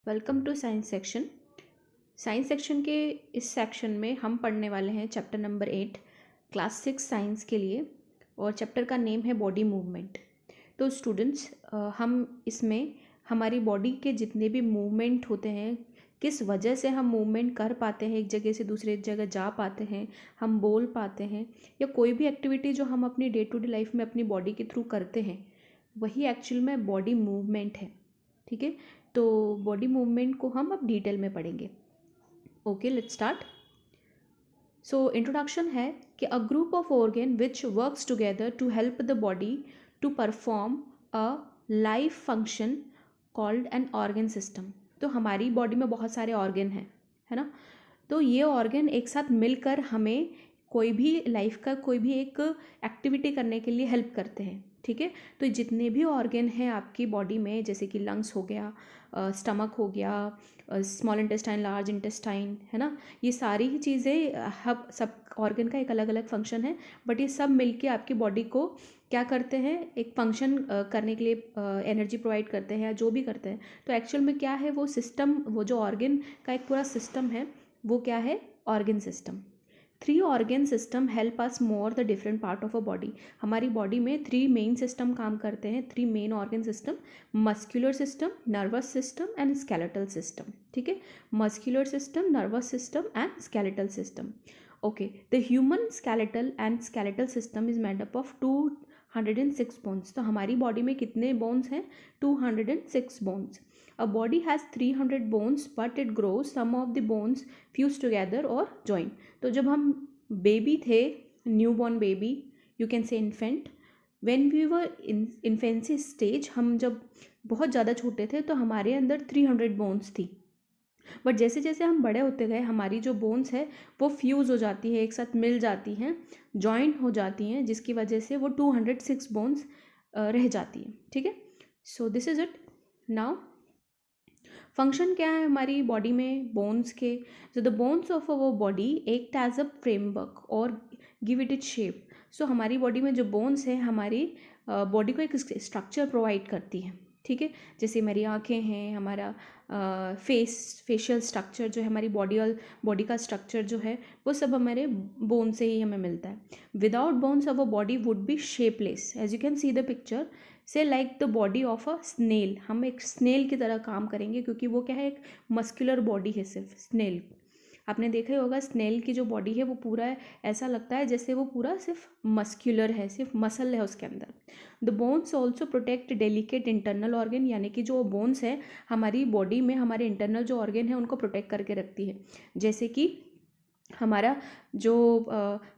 Welcome to science section. Science section के इस section में हम पढ़ने वाले हैं चैप्टर नंबर 8 क्लास 6 साइंस के लिए, और चैप्टर का नेम है बॉडी मूवमेंट। तो स्टूडेंट्स, हम इसमें हमारी बॉडी के जितने भी मूवमेंट होते हैं, किस वजह से हम मूवमेंट कर पाते हैं, एक जगह से दूसरे जगह जा पाते हैं, हम बोल पाते हैं, या कोई भी एक्टिविटी जो हम अपनी डे टू डे लाइफ में अपनी बॉडी के थ्रू करते हैं, वही एक्चुअल में बॉडी मूवमेंट है। ठीक है, तो बॉडी मूवमेंट को हम अब डिटेल में पढ़ेंगे। Okay, let's start. So introduction है कि a group of organ which works together to help the body to perform a life function called an organ system. तो हमारी बॉडी में बहुत सारे ऑर्गन हैं, है ना। तो ये ऑर्गन एक साथ मिलकर हमें कोई भी लाइफ का कोई भी एक एक्टिविटी करने के लिए हेल्प करते हैं। ठीक है, तो जितने भी ऑर्गन हैं आपकी बॉडी में, जैसे कि लंग्स हो गया, स्टमक हो गया, स्मॉल इंटेस्टाइन, लार्ज इंटेस्टाइन, है ना, ये सारी ही चीज़ें हब सब ऑर्गन का एक अलग अलग फंक्शन है, बट ये सब मिलके आपकी बॉडी को क्या करते हैं, एक फंक्शन करने के लिए एनर्जी प्रोवाइड करते हैं या जो भी करते हैं। तो एक्चुअल में क्या है वो सिस्टम, वो जो ऑर्गन का एक पूरा सिस्टम है, वो क्या है, organ system. 3 organ system help us more the different part of a body. हमारी बॉडी में 3 मेन सिस्टम काम करते हैं, 3 main organ system: muscular system, nervous system and skeletal system. ठीक है, muscular system, nervous system and skeletal system. Okay, the human skeletal and skeletal system is made up of 206 bones. तो हमारी body में कितने bones हैं, 206 bones. A body has 300 bones but it grows some of the bones fuse together or join. तो जब हम baby थे, new born baby, you can say infant, when we were in infancy stage, हम जब बहुत ज़्यादा छोटे थे तो हमारे अंदर 300 बोन्स थी। बट जैसे जैसे हम बड़े होते गए, हमारी जो बोन्स है वो फ्यूज़ हो जाती है, एक साथ मिल जाती हैं, जॉइंट हो जाती हैं, जिसकी वजह से वो 206 बोन्स रह जाती हैं। ठीक है, so this is it. Now function क्या है हमारी बॉडी में बोन्स के। So the bones of our body act as a framework और give it its shape. So हमारी बॉडी में जो बोन्स है हमारी बॉडी को एक स्ट्रक्चर प्रोवाइड करती है। ठीक है, जैसे हमारी आँखें हैं, हमारा फेशियल स्ट्रक्चर जो है, हमारी बॉडी का स्ट्रक्चर जो है, वो सब हमारे बोन से ही हमें मिलता है। Without bones our body would be shapeless, as you can see the picture. Say like the body of a snail, हम एक स्नेल की तरह काम करेंगे, क्योंकि वो क्या है, एक मस्कुलर बॉडी है। सिर्फ स्नेल, आपने देखा ही होगा, स्नेल की जो बॉडी है वो पूरा ऐसा लगता है जैसे वो पूरा सिर्फ मस्कुलर है, सिर्फ मसल है उसके अंदर। The bones also protect delicate internal organ, यानी कि जो बोन्स है हमारी बॉडी में हमारे इंटरनल जो ऑर्गन है उनको प्रोटेक्ट करके रखती है। जैसे कि हमारा जो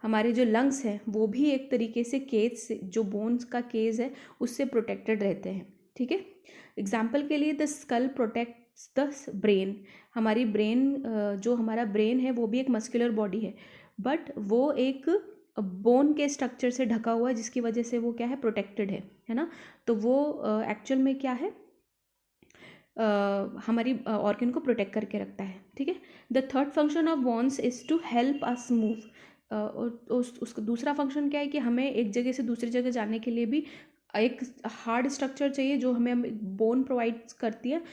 हमारे जो लंग्स हैं वो भी एक तरीके से केज से, जो बोन्स का केज है उससे प्रोटेक्टेड रहते हैं। ठीक है, एग्जाम्पल के लिए the skull protects the brain. हमारी ब्रेन, जो हमारा ब्रेन है वो भी एक मस्कुलर बॉडी है, बट वो एक बोन के स्ट्रक्चर से ढका हुआ है, जिसकी वजह से वो क्या है, प्रोटेक्टेड है ना। तो वो एक्चुअल में क्या है, हमारी ऑर्गन को प्रोटेक्ट करके रखता है। ठीक है, the third function of bones is to help us move. उसका दूसरा फंक्शन क्या है कि हमें एक जगह से दूसरी जगह जाने के लिए भी एक हार्ड स्ट्रक्चर चाहिए जो हमें बोन प्रोवाइड करती है।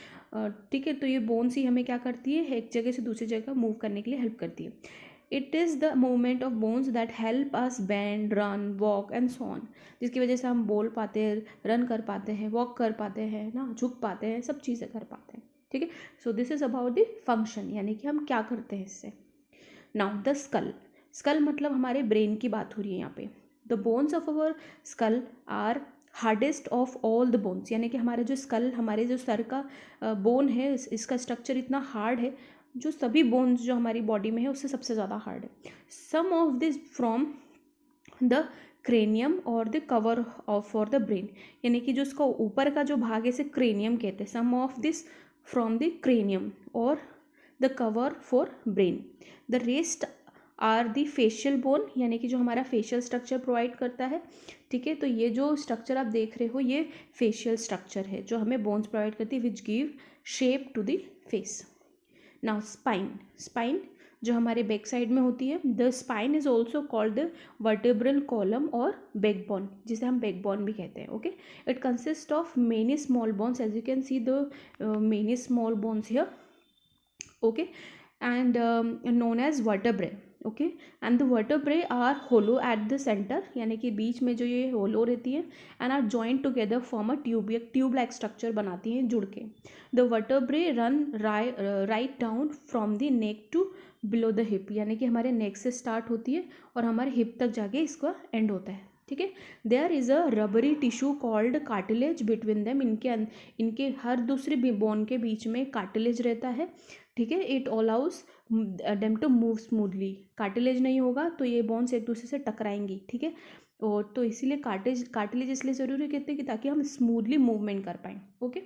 ठीक है, तो ये बोन्स ही हमें क्या करती है, एक जगह से दूसरी जगह मूव करने के लिए हेल्प करती है। It is the movement of bones that help us band, run, walk and so on, जिसकी वजह से हम बोल पाते हैं, रन कर पाते हैं, वॉक कर पाते हैं ना, झुक पाते हैं, सब चीज़ें कर पाते हैं। ठीक है, so this is about the function, यानी कि हम क्या करते हैं इससे। Now the skull. स्कल मतलब हमारे ब्रेन की बात हो रही है यहाँ पे। The bones of our skull are hardest of all the bones, यानी कि हमारा जो स्कल, हमारे जो सर का बोन है, इसका स्ट्रक्चर इतना हार्ड है, जो सभी बोन्स जो हमारी बॉडी में है उससे सबसे ज़्यादा हार्ड है। Some of this from the cranium और the cover of for the brain, यानी कि जो उसका ऊपर का जो भाग है इसे क्रेनियम कहते हैं। Some of this from the cranium और the cover for brain. The rest are the facial bone, यानी कि जो हमारा फेशियल स्ट्रक्चर प्रोवाइड करता है। ठीक है, तो ये जो स्ट्रक्चर आप देख रहे हो ये फेशियल स्ट्रक्चर है जो हमें बोन्स प्रोवाइड करती है, which give shape to the face. Now spine. Spine, जो हमारे बैक साइड में होती है। The spine is also called the vertebral column और बैकबोन, जिसे हम बैकबोन भी कहते हैं। Okay, it consist of many small bones, as you can see the many small bones here. Okay, and known as vertebrae. Okay, and the vertebrae are hollow at the center, यानी कि बीच में जो ये hollow रहती है, and are joint together form a tube, एक tube like structure बनाती हैं जुड़ के। The vertebrae run right down from the neck to below the hip, यानी कि हमारे नेक से स्टार्ट होती है और हमारे हिप तक जाके इसका एंड होता है। ठीक है, there is a rubbery tissue called cartilage between them, इनके हर दूसरे बोन के बीच में कार्टिलेज रहता है। ठीक है, it allows them to move smoothly. Cartilage नहीं होगा तो ये बोन्स एक दूसरे से टकराएंगी। ठीक है, और तो इसीलिए कार्टिलेज इसलिए ज़रूरी कहते हैं कि ताकि हम स्मूथली मूवमेंट कर पाएँ। ओके,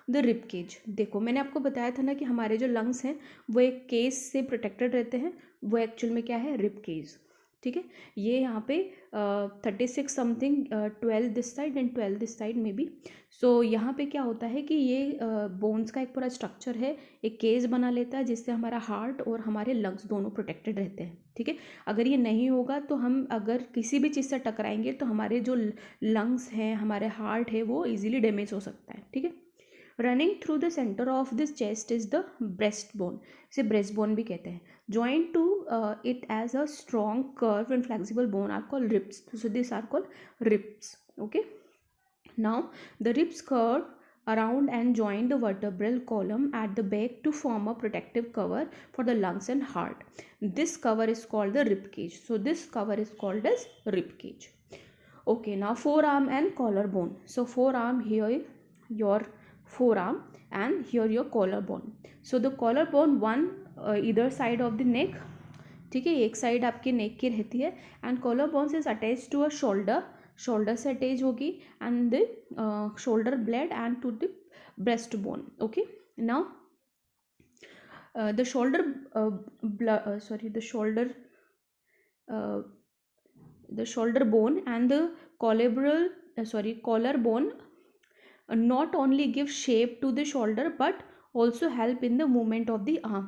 द रिब केज, देखो मैंने आपको बताया था ना कि हमारे जो लंग्स हैं वो एक केस से प्रोटेक्टेड रहते हैं, वो एक्चुअल में क्या है, रिब केज। ठीक है, ये यहाँ पे 36 something, 12 this side and 12 this side में भी। सो यहाँ पे क्या होता है कि ये बोन्स का एक पूरा स्ट्रक्चर है, एक केज बना लेता है जिससे हमारा हार्ट और हमारे लंग्स दोनों प्रोटेक्टेड रहते हैं। ठीक है, अगर ये नहीं होगा तो हम अगर किसी भी चीज़ से टकराएंगे तो हमारे जो लंग्स हैं, हमारे हार्ट है, वो ईजिली डैमेज हो सकता है। ठीक है, running through the centre of this chest is the breast bone, इसे ब्रेस्ट बोन भी कहते हैं। joined to it as a strong curve and flexible bone are called ribs, so these are called ribs. Okay, now the ribs curve around and join the vertebral column at the back to form a protective cover for the lungs and heart. This cover is called the rib cage, so this cover is called as rib cage. Okay, now forearm and collarbone. So forearm, here your forearm and here your collarbone. So the collarbone, one either side of the neck, ठीक है, एक side आपके नेक की रहती है, and collar bones is attach to a shoulder, shoulder से attach होगी, and the shoulder blade and to the breast bone. Okay, now the shoulder the shoulder bone and the collar bone not only give shape to the shoulder but also help in the movement of the arm.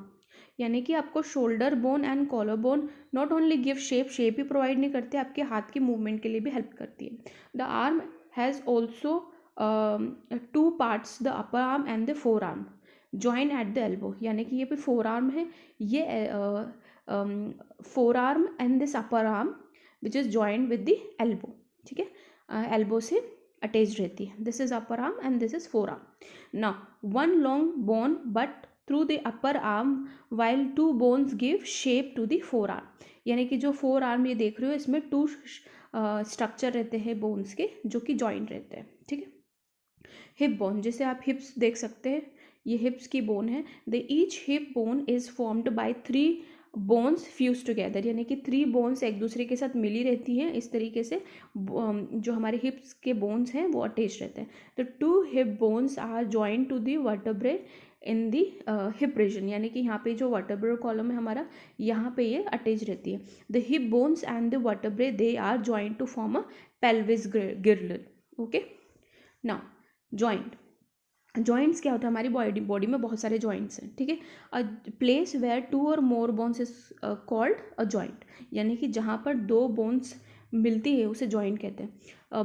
यानी कि आपको shoulder bone and collar bone not only give shape ही provide नहीं करते, आपके हाथ की movement के लिए भी हेल्प करती है. The arm has also 2 parts, the upper arm and the four arm join at the elbow, यानी कि ये पे फोर आर्म है, ये four arm and this upper arm which is joined with the elbow. ठीक है, एल्बो से attach रहती है. This is upper arm and this is four arm. Now one long bone but through the upper arm while 2 bones give shape to the forearm. यानी कि जो four arm ये देख रहे हो इसमें 2 स्ट्रक्चर रहते हैं बोन्स के जो कि जॉइंट रहते हैं. ठीक है, हिप बोन, जैसे आप हिप्स देख सकते हैं, ये हिप्स की बोन है. The each hip bone is formed by 3 bones fuse together, यानी कि 3 बोन्स एक दूसरे के साथ मिली रहती हैं. इस तरीके से जो हमारे हिप्स के बोन्स हैं वो अटैच रहते हैं. तो 2 hip bones are joined to the vertebrae in the hip region, यानी कि यहाँ पे जो वर्टेब्रल कॉलम है हमारा, यहाँ पे ये अटैच रहती है. The hip bones and the vertebrae they are joined to form a pelvis girdle. Okay, now joint. Joints क्या होता है, हमारी बॉडी में बहुत सारे जॉइंट्स हैं. ठीक है, अ प्लेस वेयर 2 और more bones is called a joint, यानी कि जहाँ पर 2 बोन्स मिलती है उसे जॉइंट कहते हैं.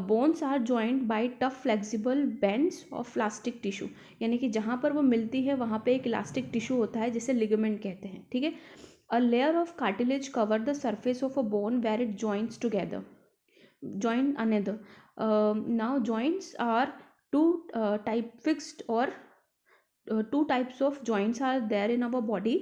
Bones are joint by tough flexible bends of plastic tissue, यानी कि जहाँ पर वो मिलती है वहाँ पे एक इलास्टिक टिश्यू होता है जिसे लिगामेंट कहते हैं. ठीक है, a layer of cartilage cover the surface of a bone where it joints together join another. Now joints are 2 type fixed or 2 types of joints are there in our body,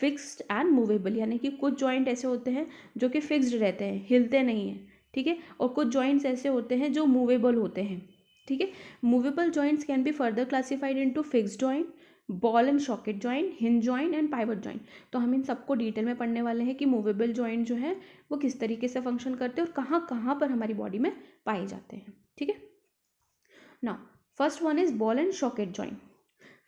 fixed and movable. यानी कि कुछ joint ऐसे होते हैं जो कि fixed रहते हैं, हिलते नहीं हैं. ठीक है, और कुछ जॉइंट्स ऐसे होते हैं जो मूवेबल होते हैं. ठीक है, movable joints can be further classified into fixed joint, ball and socket joint, hinge joint and pivot joint. तो हम इन सबको डिटेल में पढ़ने वाले हैं कि मूवेबल जॉइंट जो है वो किस तरीके से फंक्शन करते हैं और कहाँ कहाँ पर हमारी बॉडी में पाए जाते हैं. ठीक है, now first one is ball and socket joint.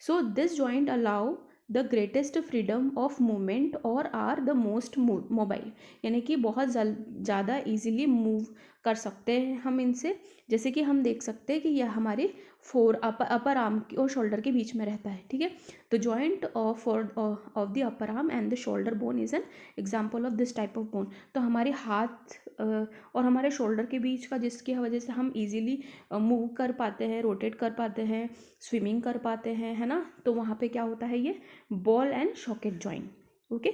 So this joint allow the greatest freedom of movement or are the most mobile, यानी कि बहुत ज़्यादा easily मूव कर सकते हैं हम इनसे. जैसे कि हम देख सकते हैं कि यह हमारे अपर आर्म और शोल्डर के बीच में रहता है, ठीक है। The joint of the upper arm and the shoulder bone is an example of this type of bone. तो हमारे हाथ और हमारे शोल्डर के बीच का, जिसकी वजह से हम इजीली मूव कर पाते हैं, रोटेट कर पाते हैं, स्विमिंग कर पाते हैं, है ना, तो वहाँ पे क्या होता है, ये ball and socket joint. Okay,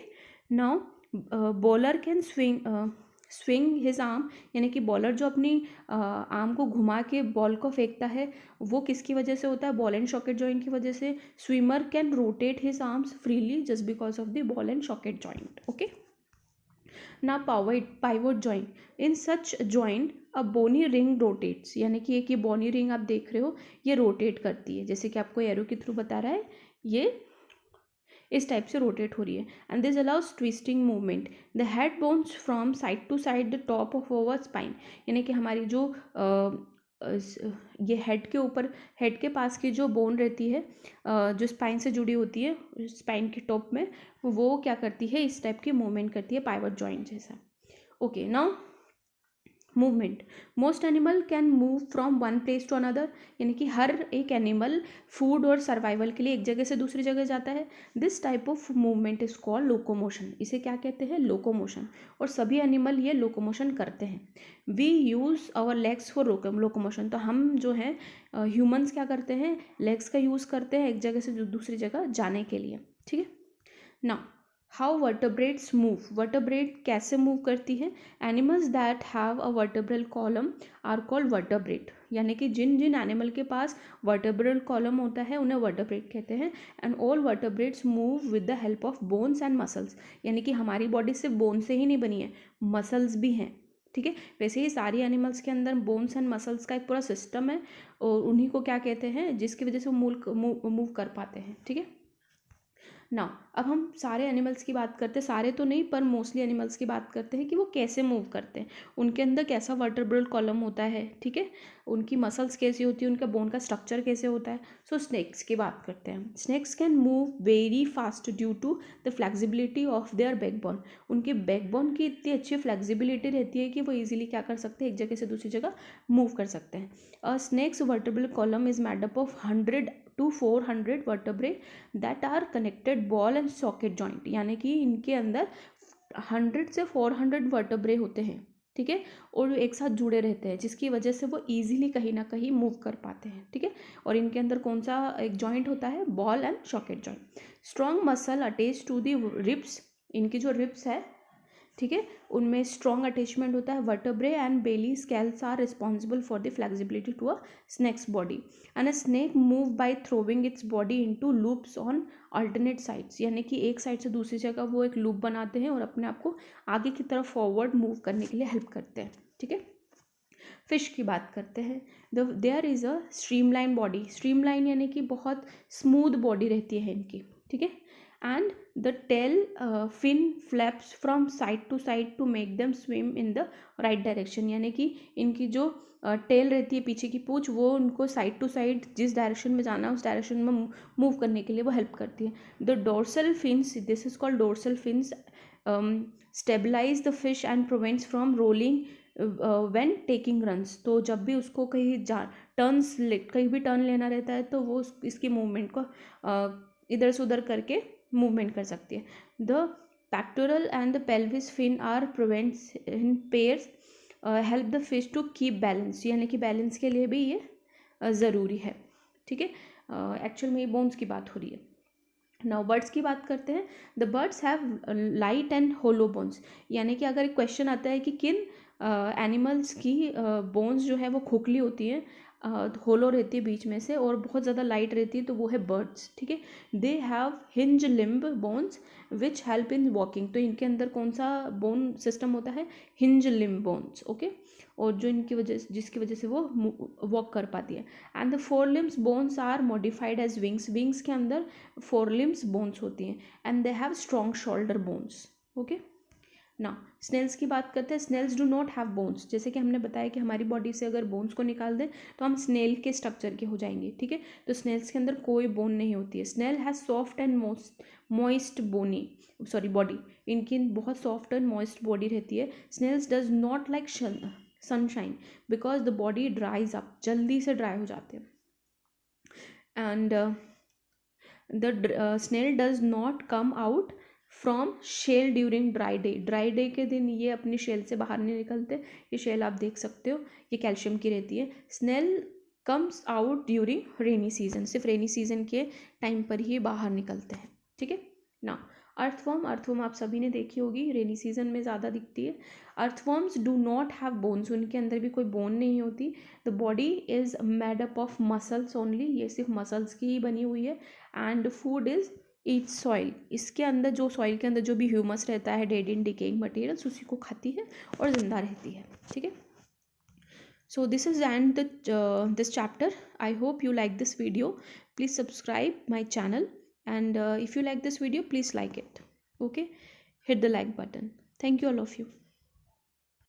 now bowler can swing his arm, यानी कि बॉलर जो अपनी आर्म को घुमा के बॉल को फेंकता है, वो किसकी वजह से होता है, बॉल एंड सॉकेट जॉइंट की वजह से। Swimmer can rotate his arms freely just because of the ball and socket joint. Okay, ना पाइवोट जॉइंट, इन सच जॉइंट अ बोनी रिंग रोटेट्स, यानी कि एक ये बोनी रिंग आप देख रहे हो, ये रोटेट करती है, जैसे कि आपको एरो के थ्रू बता रहा है, ये इस टाइप से रोटेट हो रही है। And this allows twisting movement. The head bones from side to side the top of over spine, यानी कि हमारी जो ये हेड के ऊपर, हेड के पास की जो बोन रहती है, जो स्पाइन से जुड़ी होती है, स्पाइन के टॉप में, वो क्या करती है, इस टाइप की मूवमेंट करती है, पाइवट जॉइंट जैसा। Okay, now movement. Most animal can move from one place to another, यानी कि हर एक एनिमल फूड और सर्वाइवल के लिए एक जगह से दूसरी जगह जाता है। This type of movement is called locomotion, इसे क्या कहते हैं, लोकोमोशन। और सभी एनिमल ये लोकोमोशन करते हैं। We use our legs for locomotion, तो हम जो है ह्यूमंस क्या करते हैं, लेग्स का यूज़ करते हैं एक जगह से दूसरी जगह जाने के लिए, ठीक है। Now how vertebrates move, vertebrate कैसे मूव करती है। Animals that have a vertebral column are called vertebrate, यानी कि जिन जिन एनिमल के पास वर्टेब्रल कॉलम होता है उन्हें वर्टेब्रेट कहते हैं। And all vertebrates move with the help of bones and muscles, यानी कि हमारी बॉडी सिर्फ बोन से ही नहीं बनी है, मसल्स भी हैं, ठीक है। वैसे ही सारी एनिमल्स के अंदर बोन्स एंड मसल्स का एक पूरा सिस्टम है, और उन्हीं को क्या कहते हैं, जिसकी वजह से वो मूव कर पाते हैं, ठीक है ना। अब हम सारे एनिमल्स की बात करते हैं, सारे तो नहीं पर मोस्टली एनिमल्स की बात करते हैं कि वो कैसे मूव करते हैं, उनके अंदर कैसा वर्टेब्रल कॉलम होता है, ठीक है, उनकी मसल्स कैसी होती है, उनका बोन का स्ट्रक्चर कैसे होता है। सो स्नेक्स की बात करते हैं। Snakes can move very fast due to the flexibility of their backbone, उनके बैकबोन की इतनी अच्छी फ्लेक्सिबिलिटी रहती है कि वो ईजिली क्या कर सकते हैं, एक जगह से दूसरी जगह मूव कर सकते हैं। A snake's vertebral column is made up of 100 to 400 vertebrae that are connected ball and socket joint, यानी कि इनके अंदर 100 से 400 वर्टेब्रे होते हैं, ठीक है, और एक साथ जुड़े रहते हैं, जिसकी वजह से वो इजीली कहीं ना कहीं मूव कर पाते हैं, ठीक है। और इनके अंदर कौन सा एक जॉइंट होता है, ball and socket joint. Strong muscle attach to the ribs, इनकी जो रिब्स है, ठीक है, उनमें स्ट्रॉन्ग अटैचमेंट होता है। Vertebrae and belly scales are responsible for the flexibility to a snake's body. And a snake move by throwing its body into loops on alternate sides, यानी कि एक साइड से दूसरी जगह वो एक लूप बनाते हैं और अपने आप को आगे की तरफ फॉरवर्ड मूव करने के लिए हेल्प करते हैं, ठीक है। फिश की बात करते हैं। There is a streamline body, streamline यानी कि बहुत स्मूथ बॉडी रहती है इनकी, ठीक है। And the tail fin flaps from side to side to make them swim in the right direction, यानी कि इनकी जो टेल रहती है, पीछे की पूंछ, वो उनको साइड टू साइड जिस डायरेक्शन में जाना है उस डायरेक्शन में मूव करने के लिए वो हेल्प करती है। The dorsal fins, this is called dorsal fins, stabilize the fish and prevents from rolling when taking runs, तो जब भी उसको कहीं कहीं भी टर्न लेना रहता है तो वो इसकी मूवमेंट को इधर से उधर करके मूवमेंट कर सकती है। The pectoral and the pelvis fin are prevents in pairs help the fish to keep balance, यानी कि बैलेंस के लिए भी ये ज़रूरी है, ठीक है। एक्चुअल में ये बोन्स की बात हो रही है। नाउ बर्ड्स की बात करते हैं। The birds have light and hollow bones, यानी कि अगर एक क्वेश्चन आता है कि किन एनिमल्स की बोन्स जो है वो खोखली होती है, होलो रहती है बीच में से और बहुत ज़्यादा लाइट रहती है, तो वो है बर्ड्स, ठीक है। They have hinge limb bones which help in walking, तो इनके अंदर कौन सा बोन सिस्टम होता है, हिंज लिम्ब बोन्स, ओके, और जो इनकी जिसकी वजह से वो वॉक कर पाती है। And the forelimbs bones are modified as wings, wings के अंदर फोर लिम्स बोन्स होती हैं। And they have strong shoulder bones, okay. ना स्नेल्स की बात करते हैं। Snails do not have bones, जैसे कि हमने बताया कि हमारी बॉडी से अगर बोन्स को निकाल दें तो हम स्नेल के स्ट्रक्चर के हो जाएंगे, ठीक है, तो स्नेल्स के अंदर कोई बोन नहीं होती है। Snail has soft and moist body, इनकी बहुत सॉफ्ट एंड मॉइस्ट बॉडी रहती है। Snails does not like sunshine because the body dries up, जल्दी से ड्राई हो जाते हैं। and the snail does not come out from shell during dry day के दिन ये अपनी शेल से बाहर नहीं निकलते। ये शेल आप देख सकते हो, ये कैल्शियम की रहती है। Snail comes out during rainy season, सिर्फ रेनी सीजन के टाइम पर ही बाहर निकलते हैं, ठीक है ना। अर्थवर्म आप सभी ने देखी होगी, रेनी सीजन में ज़्यादा दिखती है। Earthworms do not have bones, उनके अंदर भी कोई बोन नहीं होती। The body is made up of muscles only, ये सिर्फ मसल्स की ही बनी हुई है। And food is eat soil, इसके अंदर जो सॉइल के अंदर जो भी ह्यूमस रहता है, डेड इन डिकेइंग मटेरियल्स, उसी को खाती है और ज़िंदा रहती है, ठीक है। So this is end this chapter. I hope you like this video. Please subscribe my channel, and if you like this video, please like it. Okay, hit the like button. Thank you all of you.